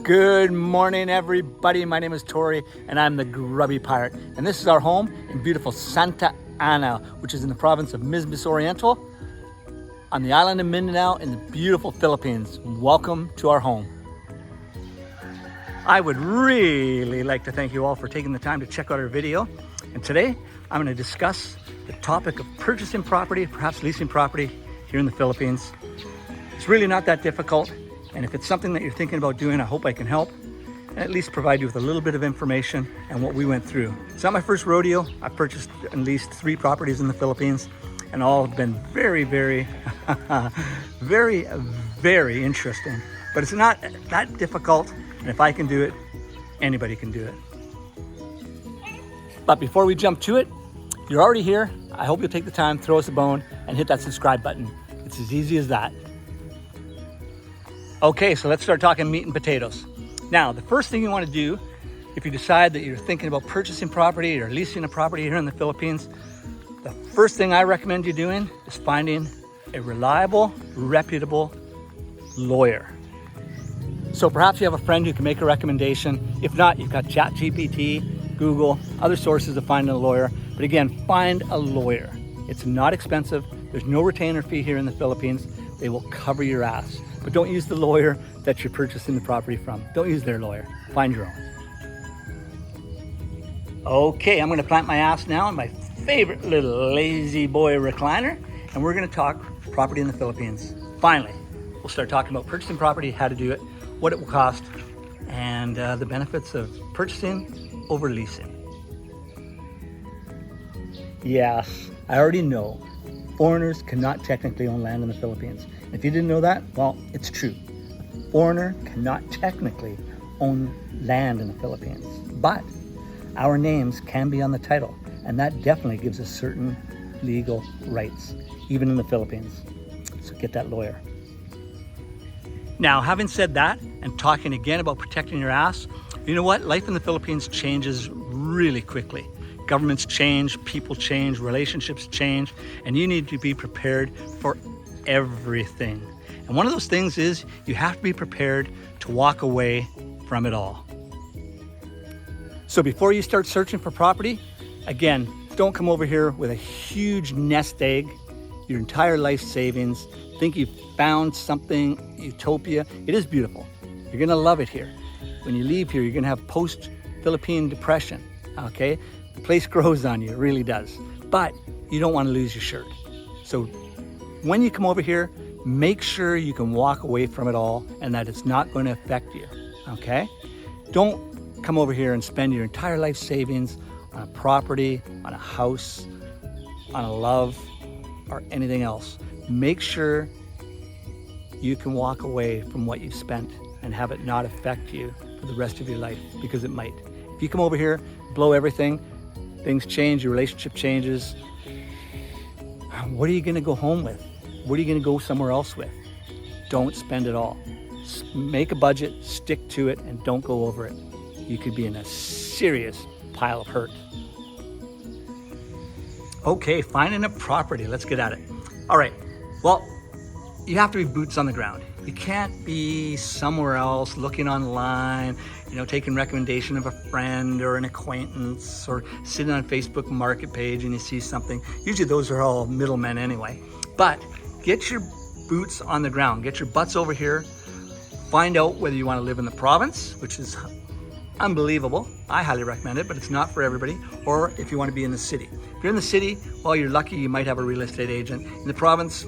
Good morning, everybody. My name is Tori, and I'm the Grubby Pirate. And this is our home in beautiful Santa Ana, which is in the province of Misamis Oriental, on the island of Mindanao in the beautiful Philippines. Welcome to our home. I would really like to thank you all for taking the time to check out our video. And today, I'm going to discuss the topic of purchasing property, perhaps leasing property here in the Philippines. It's really not that difficult. And if it's something that you're thinking about doing, I hope I can help and at least provide you with a little bit of information and what we went through. It's not my first rodeo. I've purchased at least 3 properties in the Philippines, and all have been very, very, very interesting. But it's not that difficult, and if I can do it, anybody can do it. But before we jump to it, you're already here. I hope you'll take the time, throw us a bone, and hit that subscribe button. It's as easy as that. Okay, so let's start talking meat and potatoes. Now, the first thing you want to do if you decide that you're thinking about purchasing property or leasing a property here in the Philippines, the first thing I recommend you doing is finding a reliable, reputable lawyer. So perhaps you have a friend who can make a recommendation. If not, you've got ChatGPT, Google, other sources of finding a lawyer. But again, find a lawyer. It's not expensive. There's no retainer fee here in the Philippines. They will cover your ass. But don't use the lawyer that you're purchasing the property from. Don't use their lawyer. Find your own. Okay, I'm going to plant my ass now in my favorite little lazy boy recliner, and we're going to talk property in the Philippines. Finally, we'll start talking about purchasing property, how to do it, what it will cost, and the benefits of purchasing over leasing. Yes, I already know foreigners cannot technically own land in the Philippines. If you didn't know that, well, it's true. A foreigner cannot technically own land in the Philippines, but our names can be on the title, and that definitely gives us certain legal rights, even in the Philippines. So get that lawyer. Now, having said that, and talking again about protecting your ass, you know what? Life in the Philippines changes really quickly. Governments change, people change, relationships change, and you need to be prepared for everything. And one of those things is you have to be prepared to walk away from it all. So before you start searching for property, again, don't come over here with a huge nest egg, your entire life savings, think you've found something, utopia. It is beautiful. You're gonna love it here. When you leave here, you're gonna have post-Philippine depression, okay? The place grows on you, it really does. But you don't wanna lose your shirt. So when you come over here, make sure you can walk away from it all and that it's not gonna affect you, okay? Don't come over here and spend your entire life savings on a property, on a house, on a love, or anything else. Make sure you can walk away from what you've spent and have it not affect you for the rest of your life, because it might. If you come over here, blow everything, things change, your relationship changes, what are you gonna go home with? What are you gonna go somewhere else with? Don't spend it all. Make a budget, stick to it, and don't go over it. You could be in a serious pile of hurt. Okay, finding a property, let's get at it. All right, well, you have to be boots on the ground. You can't be somewhere else looking online, taking recommendation of a friend or an acquaintance, or sitting on a Facebook market page and you see something. Usually those are all middlemen anyway. But get your boots on the ground, get your butts over here, find out whether you want to live in the province, which is unbelievable. I highly recommend it, but it's not for everybody. Or if you want to be in the city. If you're in the city, well, you're lucky, you might have a real estate agent. In the province,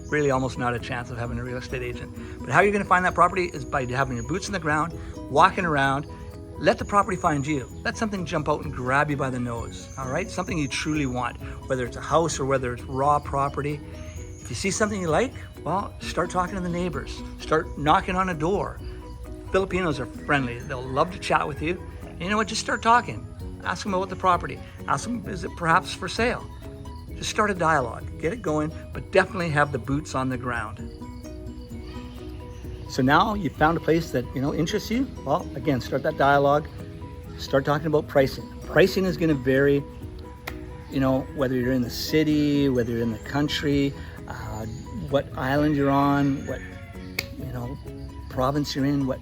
really almost not a chance of having a real estate agent. But how you're going to find that property is by having your boots on the ground, walking around. Let the property find you. Let something jump out and grab you by the nose, all right? Something you truly want, whether it's a house or whether it's raw property. If you see something you like, well, start talking to the neighbors. Start knocking on a door. Filipinos are friendly. They'll love to chat with you. And you know what? Just start talking. Ask them about the property. Ask them, is it perhaps for sale? Just start a dialogue. Get it going, but definitely have the boots on the ground. So now you've found a place that interests you. Well, again, start that dialogue. Start talking about pricing. Pricing is going to vary, whether you're in the city, whether you're in the country, what island you're on, what province you're in, what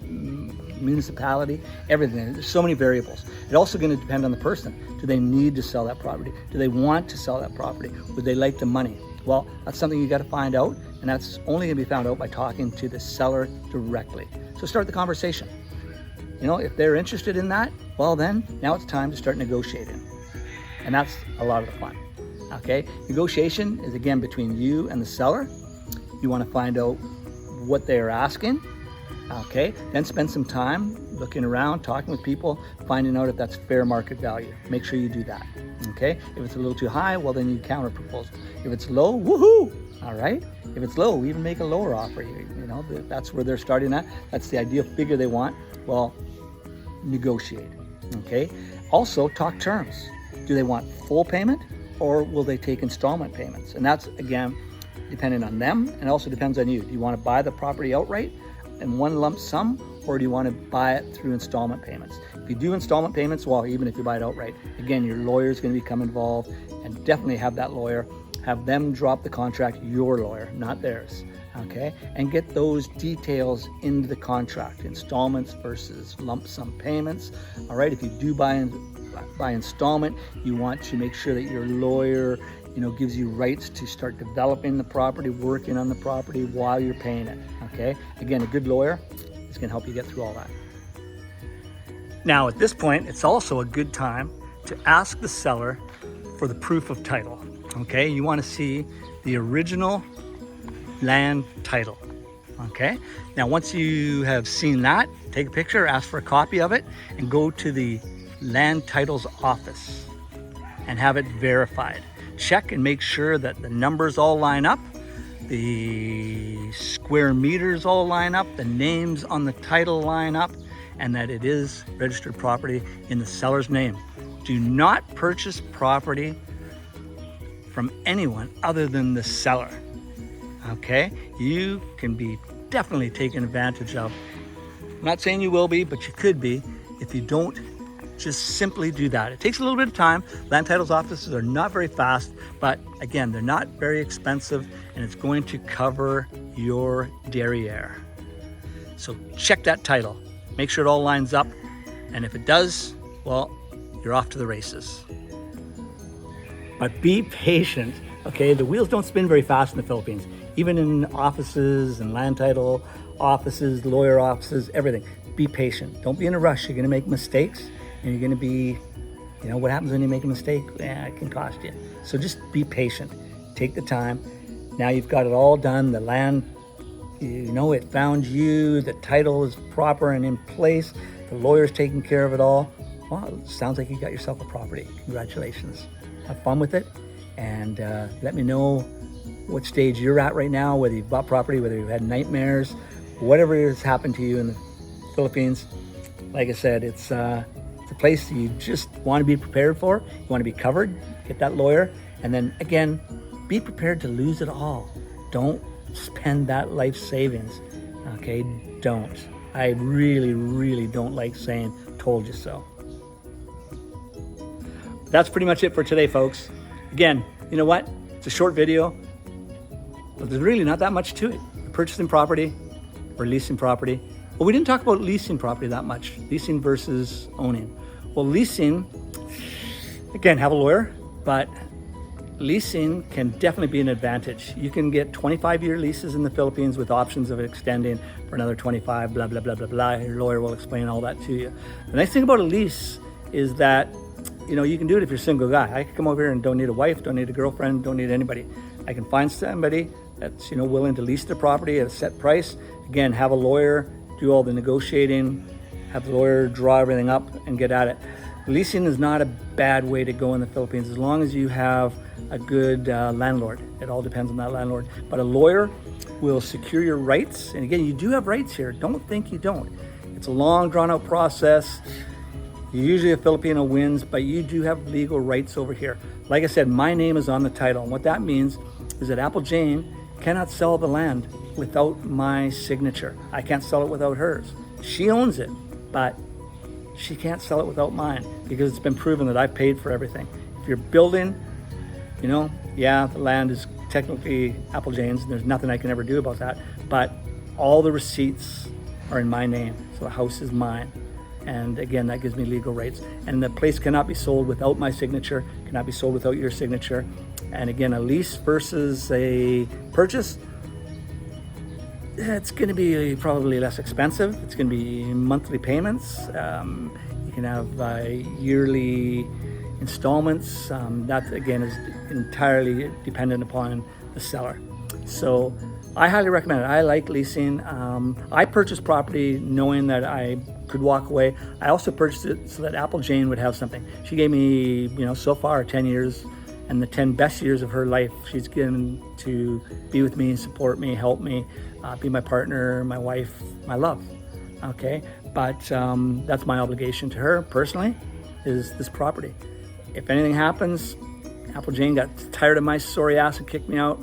municipality, everything. There's so many variables. It's also going to depend on the person. Do they need to sell that property? Do they want to sell that property? Would they like the money? Well, that's something you got to find out, and that's only going to be found out by talking to the seller directly. So start the conversation. You know, if they're interested in that, well then, now it's time to start negotiating. And that's a lot of the fun. Okay, negotiation is again between you and the seller. You want to find out what they are asking. Okay, then spend some time looking around, talking with people, finding out if that's fair market value. Make sure you do that. Okay, if it's a little too high, well then you counter proposal. If it's low, woohoo! All right. If it's low, even make a lower offer. You know, that's where they're starting at. That's the ideal figure they want. Well, negotiate. Okay. Also, talk terms. Do they want full payment, or will they take installment payments? And that's again depending on them, and also depends on you. Do you want to buy the property outright in one lump sum, or do you want to buy it through installment payments? If you do installment payments, well, even if you buy it outright, again, your lawyer is going to become involved, and definitely have that lawyer, have them drop the contract, your lawyer, not theirs, okay? And get those details into the contract, installments versus lump sum payments, all right? If you do buy installment, you want to make sure that your lawyer, you know, gives you rights to start developing the property, working on the property while you're paying it, okay? Again, a good lawyer is gonna help you get through all that. Now, at this point, it's also a good time to ask the seller for the proof of title, okay? You wanna see the original land title, okay? Now, once you have seen that, take a picture, ask for a copy of it, and go to the land titles office and have it verified. Check and make sure that the numbers all line up, the square meters all line up, the names on the title line up, and that it is registered property in the seller's name. Do not purchase property from anyone other than the seller, okay? You can be definitely taken advantage of. I'm not saying you will be, but you could be if you don't just simply do that. It takes a little bit of time. Land titles offices are not very fast, but again, they're not very expensive, and it's going to cover your derriere. So check that title. Make sure it all lines up, and if it does, well, you're off to the races. But be patient, okay? The wheels don't spin very fast in the Philippines, even in offices and land title offices, lawyer offices, everything. Be patient. Don't be in a rush. You're gonna make mistakes, and you're gonna be, you know, what happens when you make a mistake? Yeah, it can cost you. So just be patient. Take the time. Now you've got it all done. The land, you know, it found you. The title is proper and in place. The lawyer's taking care of it all. Well, it sounds like you got yourself a property. Congratulations. Have fun with it, and let me know what stage you're at right now, whether you've bought property, whether you've had nightmares, whatever has happened to you in the Philippines. Like I said, it's a place you just want to be prepared for. You want to be covered, get that lawyer, and then again, be prepared to lose it all. Don't spend that life savings, okay? Don't. I really, really don't like saying, told you so. That's pretty much it for today, folks. Again, you know what? It's a short video, but there's really not that much to it. You're purchasing property or leasing property. Well, we didn't talk about leasing property that much. Leasing versus owning. Well, leasing, again, have a lawyer, but leasing can definitely be an advantage. You can get 25-year leases in the Philippines with options of extending for another 25, blah, blah, blah, blah, blah. Your lawyer will explain all that to you. The nice thing about a lease is that, you know, you can do it if you're a single guy. I can come over here and don't need a wife, don't need a girlfriend, don't need anybody. I can find somebody that's, you know, willing to lease the property at a set price. Again, have a lawyer, do all the negotiating, have the lawyer draw everything up and get at it. Leasing is not a bad way to go in the Philippines as long as you have a good landlord. It all depends on that landlord. But a lawyer will secure your rights. And again, you do have rights here. Don't think you don't. It's a long, drawn-out process. Usually a Filipino wins, but you do have legal rights over here. Like I said, my name is on the title. And what that means is that Apple Jane cannot sell the land without my signature. I can't sell it without hers. She owns it, but she can't sell it without mine because it's been proven that I paid for everything. If you're building, you know, yeah, the land is technically Apple Jane's and there's nothing I can ever do about that, but all the receipts, are in my name. So the house is mine. And again, that gives me legal rights. And the place cannot be sold without my signature, cannot be sold without your signature. And again, a lease versus a purchase, it's going to be probably less expensive. It's going to be monthly payments. You can have yearly installments. That again is entirely dependent upon the seller. So I highly recommend it. I like leasing. I purchased property knowing that I could walk away. I also purchased it so that Apple Jane would have something. She gave me, so far 10 years, and the 10 best years of her life she's given to be with me, support me, help me, be my partner, my wife, my love. Okay, but that's my obligation to her personally, is this property. If anything happens, Apple Jane got tired of my sorry ass and kicked me out.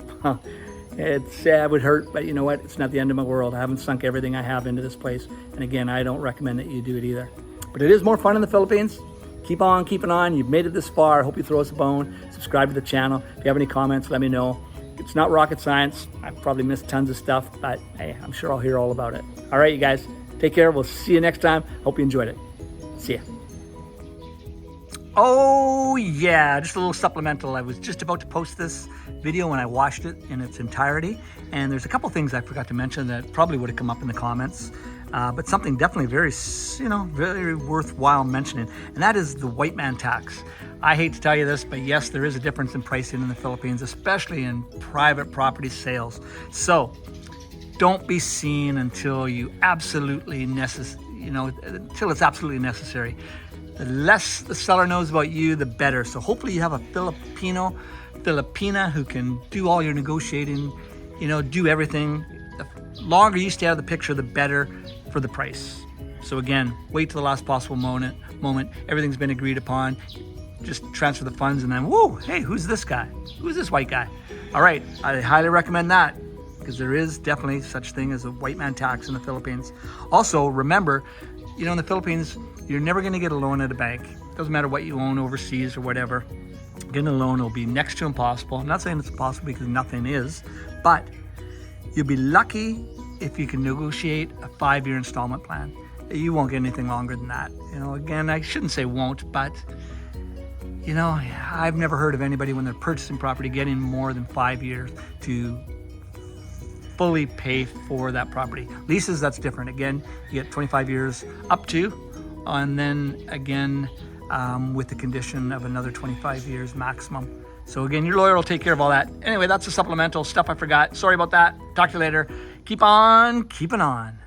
It would hurt, but you know what? It's not the end of my world. I haven't sunk everything I have into this place. And again, I don't recommend that you do it either. But it is more fun in the Philippines. Keep on keeping on. You've made it this far. I hope you throw us a bone. Subscribe to the channel. If you have any comments, let me know. It's not rocket science. I've probably missed tons of stuff, but hey, I'm sure I'll hear all about it. All right, you guys, take care. We'll see you next time. Hope you enjoyed it. See ya. Oh yeah, just a little supplemental. I was just about to post this video when I watched it in its entirety, and there's a couple things I forgot to mention that probably would have come up in the comments, but something definitely very, very worthwhile mentioning, and that is the white man tax. I hate to tell you this, but yes, there is a difference in pricing in the Philippines, especially in private property sales. So don't be seen until you absolutely until it's absolutely necessary. The less the seller knows about you, the better. So hopefully you have a Filipina who can do all your negotiating, do everything. The longer you stay out of the picture, the better for the price. So again, wait till the last possible moment. Everything's been agreed upon. Just transfer the funds and then, whoa, hey, who's this guy? Who's this white guy? All right, I highly recommend that, because there is definitely such thing as a white man tax in the Philippines. Also, remember, in the Philippines, you're never going to get a loan at a bank. Doesn't matter what you own overseas or whatever. Getting a loan will be next to impossible. I'm not saying it's impossible, because nothing is, but you'll be lucky if you can negotiate a 5-year installment plan. You won't get anything longer than that. Again, I shouldn't say won't, but I've never heard of anybody when they're purchasing property getting more than 5 years to fully pay for that property. Leases, that's different. Again, you get 25 years up to, and then again, with the condition of another 25 years maximum. So again, your lawyer will take care of all that. Anyway, that's the supplemental stuff I forgot. Sorry about that. Talk to you later. Keep on keeping on.